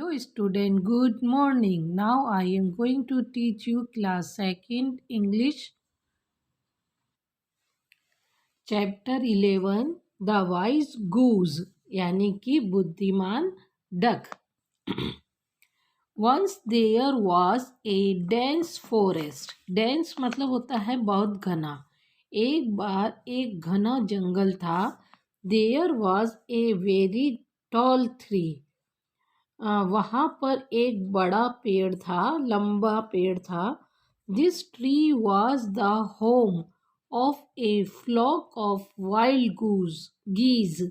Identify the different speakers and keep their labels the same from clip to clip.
Speaker 1: Hello student, good morning. Now I am going to teach you class 2nd English chapter 11 The Wise Goose यानी कि बुद्धिमान duck. Once there was a dense forest. Dense मतलब होता है बहुत घना. एक बार एक घना जंगल था. There was a very tall tree. वहाँ पर एक बड़ा पेड़ था, लंबा पेड़ था. This tree was the home of a flock of wild geese.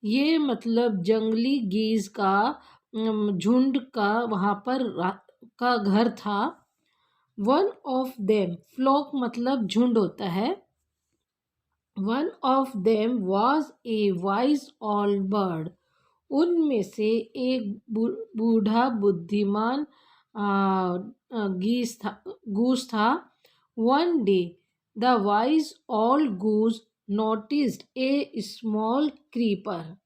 Speaker 1: ये मतलब जंगली गीज का झुंड का वहाँ पर का घर था. वन ऑफ देम, फ्लॉक मतलब झुंड होता है. One of them was a wise old bird. उनमें से एक बूढ़ा बुद्धिमान गूस था. One day the wise old goose noticed A small creeper.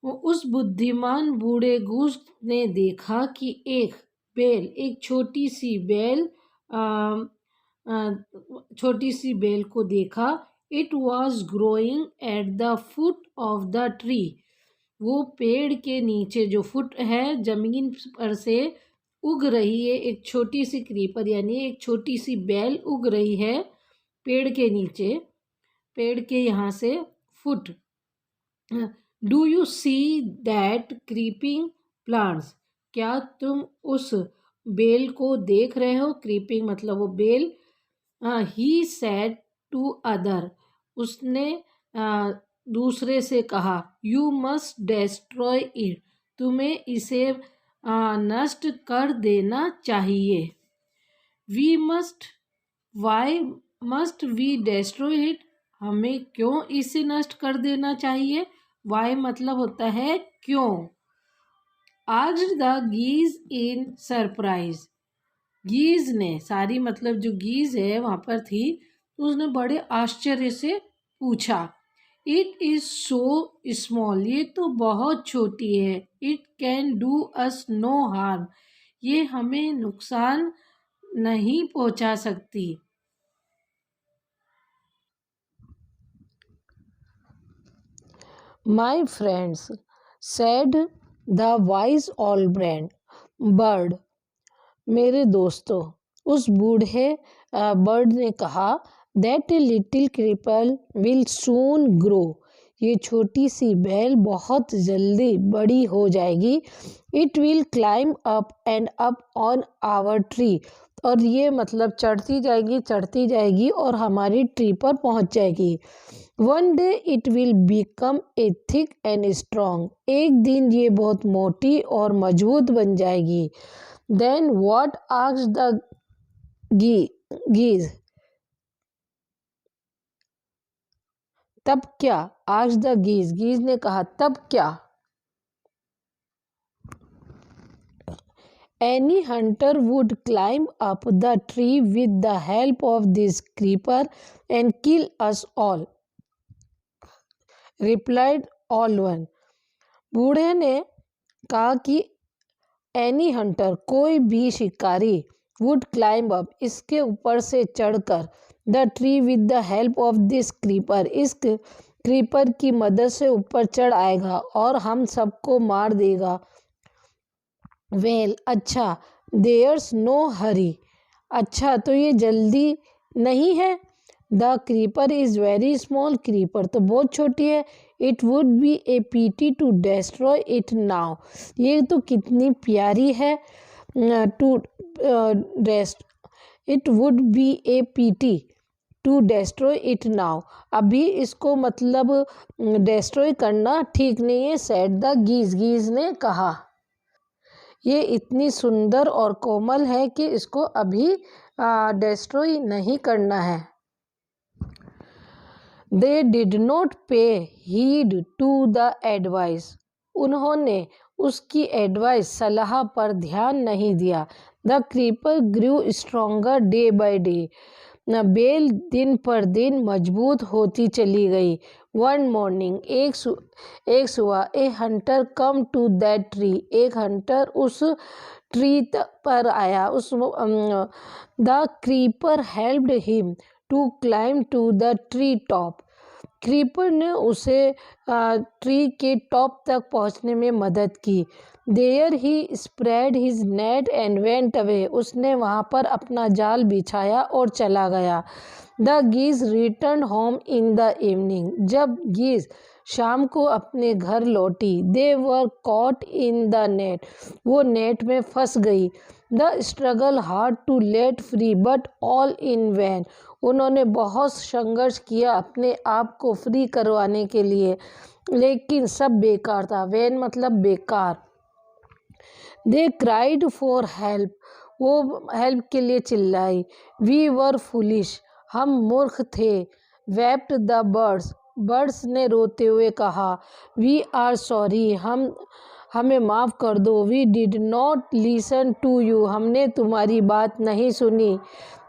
Speaker 1: उस बुद्धिमान बूढ़े गूस ने देखा कि एक छोटी सी बेल को देखा. It was growing at the foot of the tree. वो पेड़ के नीचे जो फुट है जमीन पर से उग रही है. एक छोटी सी क्रीपर यानी एक छोटी सी बेल उग रही है पेड़ के नीचे, पेड़ के यहाँ से foot. Do you see that creeping plants. क्या तुम उस बेल को देख रहे हो. क्रीपिंग मतलब वो बेल. He said to other. उसने दूसरे से कहा. You must destroy it. तुम्हें इसे नष्ट कर देना चाहिए. Why must we destroy it. हमें क्यों इसे नष्ट कर देना चाहिए. वाई मतलब होता है क्यों. Asked the geese in surprise. Geese ने, सारी मतलब जो गीज है वहाँ पर थी, उसने बड़े आश्चर्य से पूछा. It is so small. ये तो बहुत छोटी है. It can do us no harm. ये हमें नुकसान नहीं पहुंचा सकती. My friends said the wise old bird. मेरे दोस्तों, उस बूढ़े बर्ड ने कहा. That a little creeper will soon grow. ये छोटी सी बेल बहुत जल्दी बड़ी हो जाएगी. It will climb up and up on our tree. और ये मतलब चढ़ती जाएगी और हमारी ट्री पर पहुंच जाएगी. One day it will become a thick and strong. एक दिन ये बहुत मोटी और मजबूत बन जाएगी. Then what asked the geese. तब क्या. आस्क्ड द गीज ने कहा तब क्या. Any hunter would climb up the tree with the help of this creeper and kill us all. Replied all one. बूढ़े ने कहा कि एनी हंटर, कोई भी शिकारी, वुड क्लाइंब अप, इसके ऊपर से चढ़कर, the tree with the help of this creeper, इस क्रीपर की मदद से ऊपर चढ़ आएगा और हम सबको मार देगा. वेल, अच्छा. There's no hurry. अच्छा, तो ये जल्दी नहीं है. The creeper is very small. Creeper तो बहुत छोटी है. It would be a pity to destroy it now. ये तो कितनी प्यारी है. टू डेस्ट it would be a pity to destroy it now. अभी इसको मतलब डिस्ट्रॉय करना ठीक नहीं है. सेड द गीज ने कहा. ये इतनी सुंदर और कोमल है कि इसको अभी डिस्ट्रॉय नहीं करना है. They did not pay heed to the advice. उन्होंने उसकी एडवाइस, सलाह पर ध्यान नहीं दिया. The creeper grew stronger day by day. बेल दिन पर दिन मजबूत होती चली गई। वन मॉर्निंग, एक सुबह, a hunter come to that tree, एक हंटर उस ट्री पर आया। The creeper helped him to climb to the tree top, क्रीपर ने उसे ट्री के टॉप तक पहुंचने में मदद की। There he spread his net and went away, उसने वहां पर अपना जाल बिछाया और चला गया। The geese return home in the evening, जब गीज शाम को अपने घर लौटी, they were caught in the net, वो नेट में फंस गई। They struggle hard to let free but all in vain, उन्होंने बहुत संघर्ष किया अपने आप को फ्री करवाने के लिए, लेकिन सब बेकार था। वैन मतलब बेकार। दे क्राइड फॉर हेल्प, वो हेल्प के लिए चिल्लाई। वी वर फुलिश, हम मूर्ख थे। वेप्ट द बर्ड्स, बर्ड्स ने रोते हुए कहा। वी आर सॉरी, हमें माफ़ कर दो। We did not listen to you, हमने तुम्हारी बात नहीं सुनी।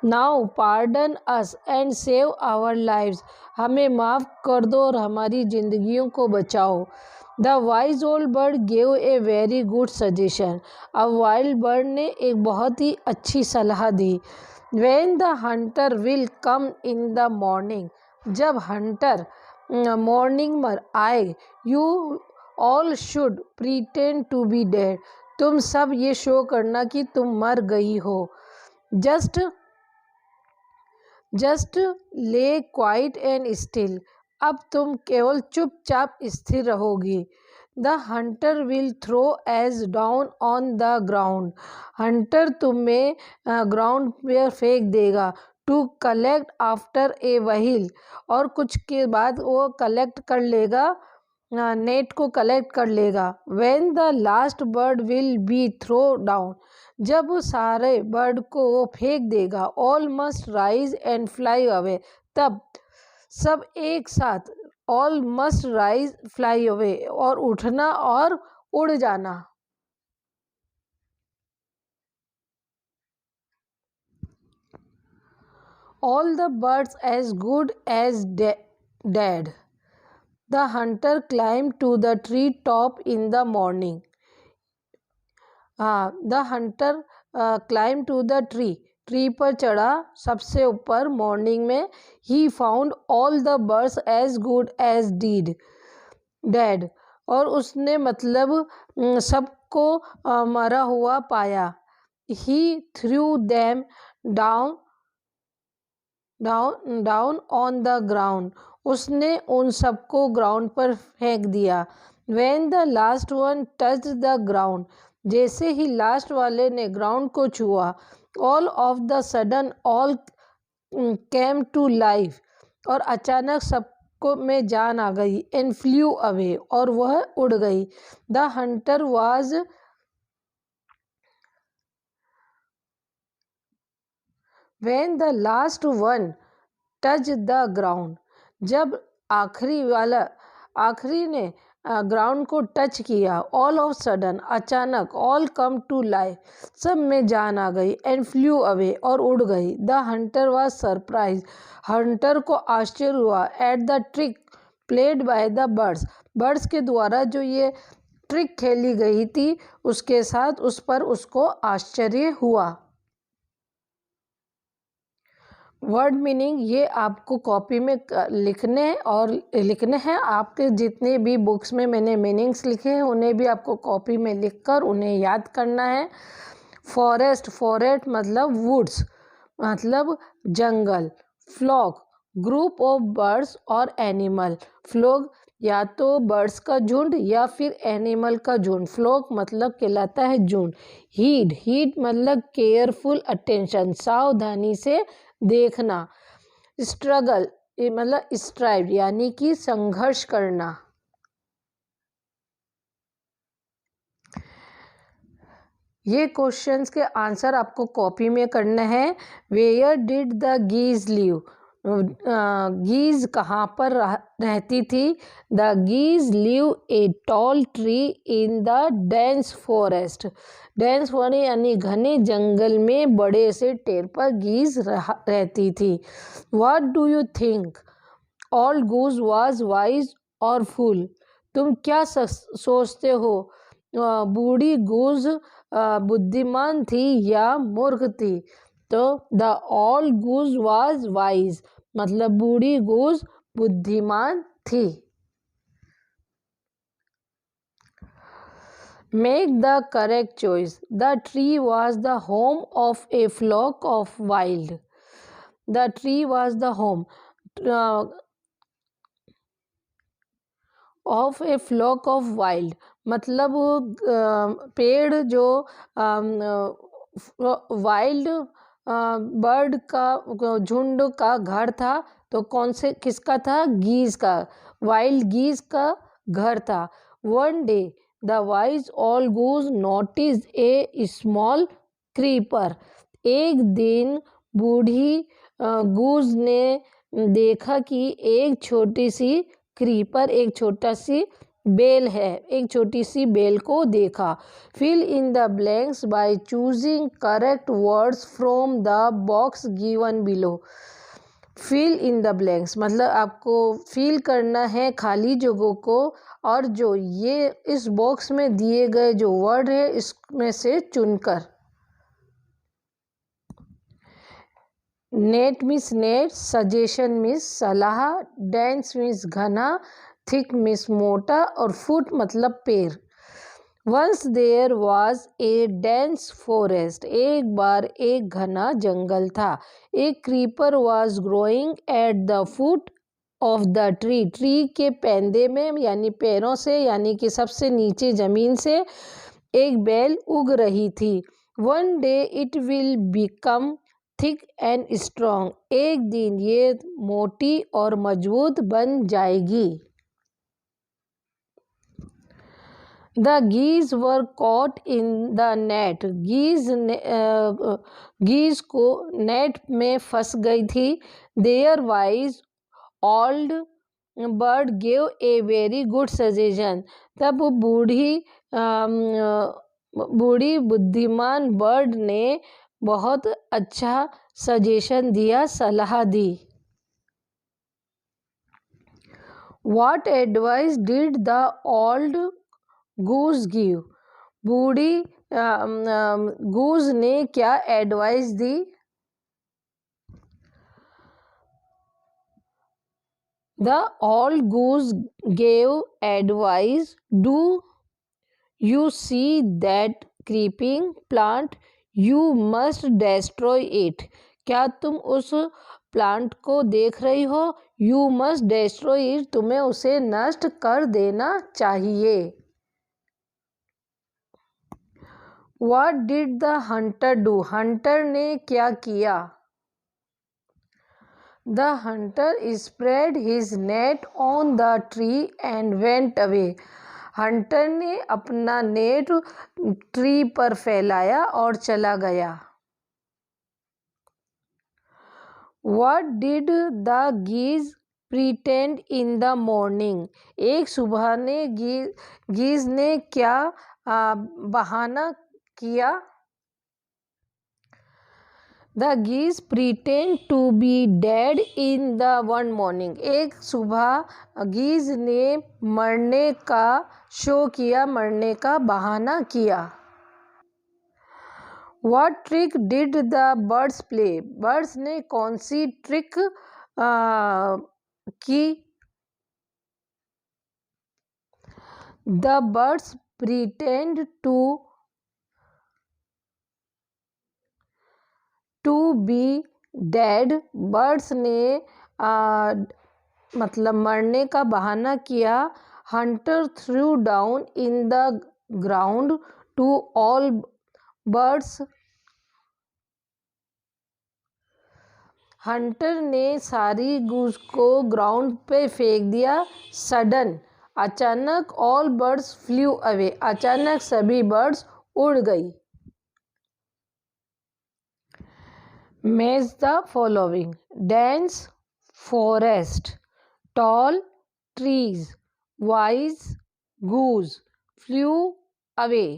Speaker 1: Now pardon us and save our lives, हमें माफ़ कर दो और हमारी ज़िंदगियों को बचाओ। The wise old bird gave a very good suggestion, अब वाइल्ड बर्ड ने एक बहुत ही अच्छी सलाह दी। When the hunter will come in the morning, जब हंटर मॉर्निंग में आए, you all should pretend to be dead, तुम सब ये शो करना कि तुम मर गई हो। जस्ट ले क्वाइट एंड स्टिल, अब तुम केवल चुपचाप स्थिर रहोगी। The hunter will throw us down on the ground, hunter तुम्हें ग्राउंड पर फेंक देगा। To collect after a while, और कुछ के बाद वो कलेक्ट कर लेगा, नेट को कलेक्ट कर लेगा। When the last bird will be throw down, जब वो सारे बर्ड को वो फेंक देगा। All must rise and fly away, तब सब एक साथ, all must rise fly away, और उठना और उड़ जाना। All the birds as good as dead, the hunter climb to the tree top in the morning. The hunter climb to the tree पर चढ़ा सबसे ऊपर मॉर्निंग में। He found all the birds as good as dead, और उसने मतलब सबको मरा हुआ पाया। He threw them down on the ground, उसने उन सबको ग्राउंड पर फेंक दिया। When the last one touch the ground, जैसे ही लास्ट वाले ने ग्राउंड को छुआ। All of the sudden all came to life, और अचानक सबको में जान आ गई। एंड फ्ल्यू अवे, और वह उड़ गई। The Hunter was when the last one touch the ground, जब आखिरी ने ग्राउंड को टच किया। ऑल ऑफ सडन, अचानक। ऑल कम टू लाइफ, सब में जान आ गई। एंड फ्ल्यू अवे, और उड़ गई। The Hunter was surprise, Hunter को आश्चर्य हुआ। At the trick played by the birds के द्वारा जो ये ट्रिक खेली गई थी उसके साथ, उस पर उसको आश्चर्य हुआ। वर्ड मीनिंग ये आपको कॉपी में लिखने हैं। आपके जितने भी बुक्स में मैंने मीनिंग्स लिखे हैं उन्हें भी आपको कॉपी में लिखकर उन्हें याद करना है। फॉरेस्ट मतलब वुड्स, मतलब जंगल। फ्लॉक, ग्रुप ऑफ बर्ड्स और एनिमल। फ्लॉक या तो बर्ड्स का झुंड या फिर एनिमल का झुंड। फ्लॉक मतलब कहलाता है झुंड। हीड मतलब केयरफुल अटेंशन, सावधानी से देखना। स्ट्रगल मतलब स्ट्राइव यानी कि संघर्ष करना। ये क्वेश्चंस के आंसर आपको कॉपी में करना है। Where did the geese live, geese कहाँ पर रहती थी? The geese live a tall tree in the dense forest. Dense forest यानी घने जंगल में बड़े से पेड़ पर गीज रहती थी। What do you think? All goose was wise और फूल। तुम क्या सोचते हो? बूढ़ी गूज बुद्धिमान थी या मूर्ख थी? तो the all goose was wise मतलब बूढ़ी गूज बुद्धिमान थी। Make the correct choice. The tree was the home of a flock of wild. The tree was the home of a flock of wild. मतलब पेड़ जो वाइल्ड बर्ड का झुंड का घर था। तो कौन से किसका था? गीज का। वाइल्ड गीज का घर था। One day the wise all goose notice A small creeper. एक दिन बूढ़ी गूज ने देखा कि एक छोटी सी क्रीपर, एक छोटा सी बेल है, एक छोटी सी बेल को देखा। Fill in the blanks by choosing correct words from the box given below. Fill in the blanks मतलब आपको फिल करना है खाली जगहों को, और जो ये इस बॉक्स में दिए गए जो वर्ड है इसमें से चुनकर। Net means net, suggestion means सलाह, डेंस मीन्स घना, थिक मीन्स मोटा, और फुट मतलब पैर। Once there was a dense forest. एक बार एक घना जंगल था। एक creeper was growing at the foot of the tree. Tree के पेंदे में यानी पैरों से यानी कि सबसे नीचे जमीन से एक बेल उग रही थी। One day it will become thick and strong. एक दिन ये मोटी और मजबूत बन जाएगी। The geese were caught in the net. Geese को नेट में फंस गई थी। There wise old bird gave a very good suggestion. तब बूढ़ी बुद्धिमान बर्ड ने बहुत अच्छा सजेशन दिया, सलाह दी। What advice did the old goose give? बूढ़ी गूज ने क्या advice the? The old goose gave advice. Do you see that creeping plant? You must destroy it. क्या तुम उस प्लांट को देख रही हो? यू मस्ट डेस्ट्रॉय इट, तुम्हें उसे नष्ट कर देना चाहिए। What did the Hunter do? Hunter ने क्या किया? The Hunter spread his net on the tree and went away. Hunter ने अपना नेट ट्री पर फैलाया और चला गया। What did the geese pretend in the morning? एक सुबह ने गीज ने क्या बहाना किया? The geese pretend to be dead in the one morning. एक सुबह गीज ने मरने का शो किया, मरने का बहाना किया। What trick did the birds play? Birds ने कौन सी ट्रिक की? The birds pretend to be dead. Birds ने मतलब मरने का बहाना किया। Hunter threw down in the ground to all birds. Hunter ने सारी गूज को ग्राउंड पे फेंक दिया। सडन अचानक, ऑल बर्ड्स फ्लू अवे, अचानक सभी बर्ड्स उड़ गई। Match the following. Dense forest, tall trees, wise goose flew away.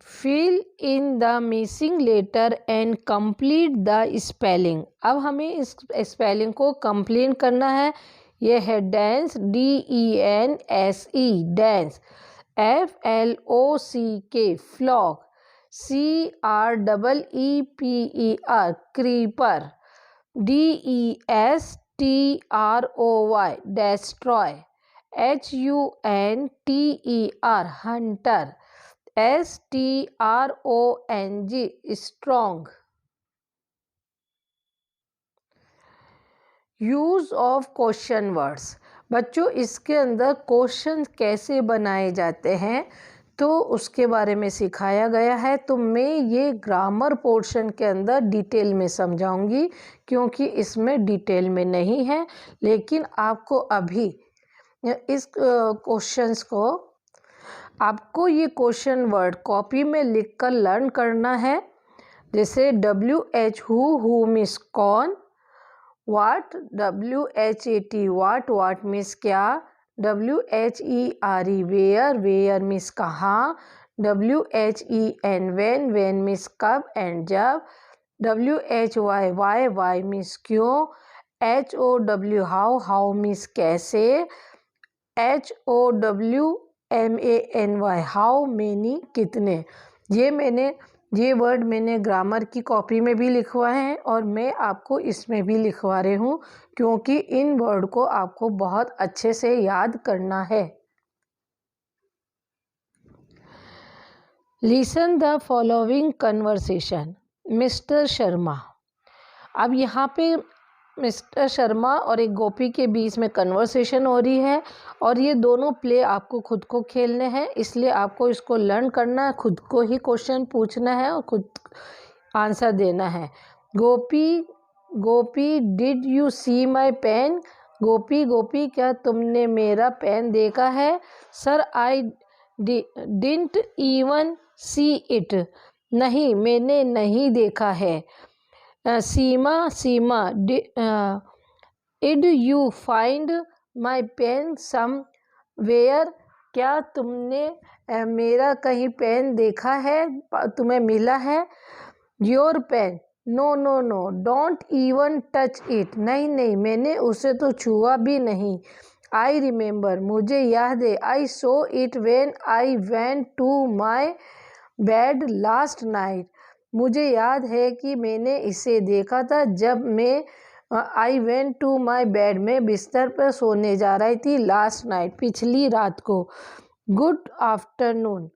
Speaker 1: Fill in the missing letter and complete the spelling. अब हमें इस स्पेलिंग को कंप्लीट करना है। ये है dense, DENSE, dense, FLOCK, flock, CREEPER, creeper, DESTROY, destroy, HUNTER, hunter, STRONG, strong. Use of question words. बच्चों, इसके अंदर क्वेश्चन कैसे बनाए जाते हैं तो उसके बारे में सिखाया गया है। तो मैं ये ग्रामर पोर्शन के अंदर डिटेल में समझाऊंगी क्योंकि इसमें डिटेल में नहीं है, लेकिन आपको अभी इस क्वेश्चंस को आपको ये क्वेश्चन वर्ड कॉपी में लिखकर लर्न करना है। जैसे WH हु मीन्स कौन, वाट, WHAT वाट मीन्स क्या, WHERE वेयर मीन्स कहाँ, WHEN वेन मीन्स कब एंड जब, WHY वाई मीन्स क्यों, HOW हाउ मीन्स कैसे, HOWMANY हाउ मेनी कितने। ये वर्ड मैंने ग्रामर की कॉपी में भी लिखवाए हैं और मैं आपको इसमें भी लिखवा रही हूँ क्योंकि इन वर्ड को आपको बहुत अच्छे से याद करना है। Listen the following conversation. Mister Sharma. अब यहाँ पे मिस्टर शर्मा और एक गोपी के बीच में कन्वर्सेशन हो रही है और ये दोनों प्ले आपको खुद को खेलने हैं, इसलिए आपको इसको लर्न करना है, खुद को ही क्वेश्चन पूछना है और खुद आंसर देना है। Gopi did you see my pen. Gopi क्या तुमने मेरा पेन देखा है। Sir I didn't even see it. नहीं, मैंने नहीं देखा है। Seema did you find my pen somewhere. क्या तुमने मेरा कहीं पेन देखा है, तुम्हें मिला है। Your pen, no don't even touch it. नहीं, मैंने उसे तो छुआ भी नहीं। आई रिमेंबर, मुझे याद है। I saw it when I went to my bed last night. मुझे याद है कि मैंने इसे देखा था जब मैं I went to my bed में बिस्तर पर सोने जा रही थी लास्ट नाइट, पिछली रात को। गुड आफ्टरनून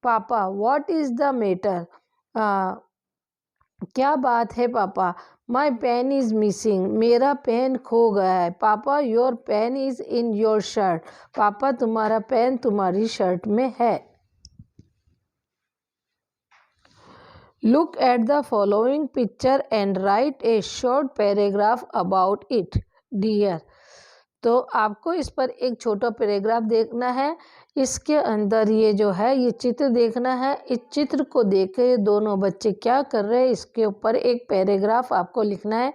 Speaker 1: पापा, व्हाट इज़ द मैटर। क्या बात है पापा। My pen is missing. मेरा पेन खो गया है। पापा your pen is in your shirt. पापा तुम्हारा पेन तुम्हारी शर्ट में है। Look at the following picture and write a short paragraph about it, dear. तो आपको इस पर एक छोटा पैराग्राफ देखना है। इसके अंदर ये जो है ये चित्र देखना है। इस चित्र को देख के दोनों बच्चे क्या कर रहे हैं इसके ऊपर एक पैराग्राफ आपको लिखना है।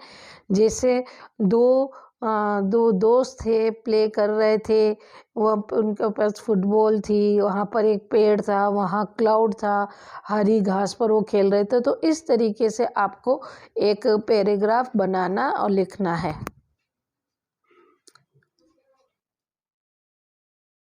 Speaker 1: जैसे दो दोस्त थे, प्ले कर रहे थे, वो उनके पास फुटबॉल थी, वहाँ पर एक पेड़ था, वहाँ क्लाउड था, हरी घास पर वो खेल रहे थे। तो इस तरीके से आपको एक पैराग्राफ बनाना और लिखना है।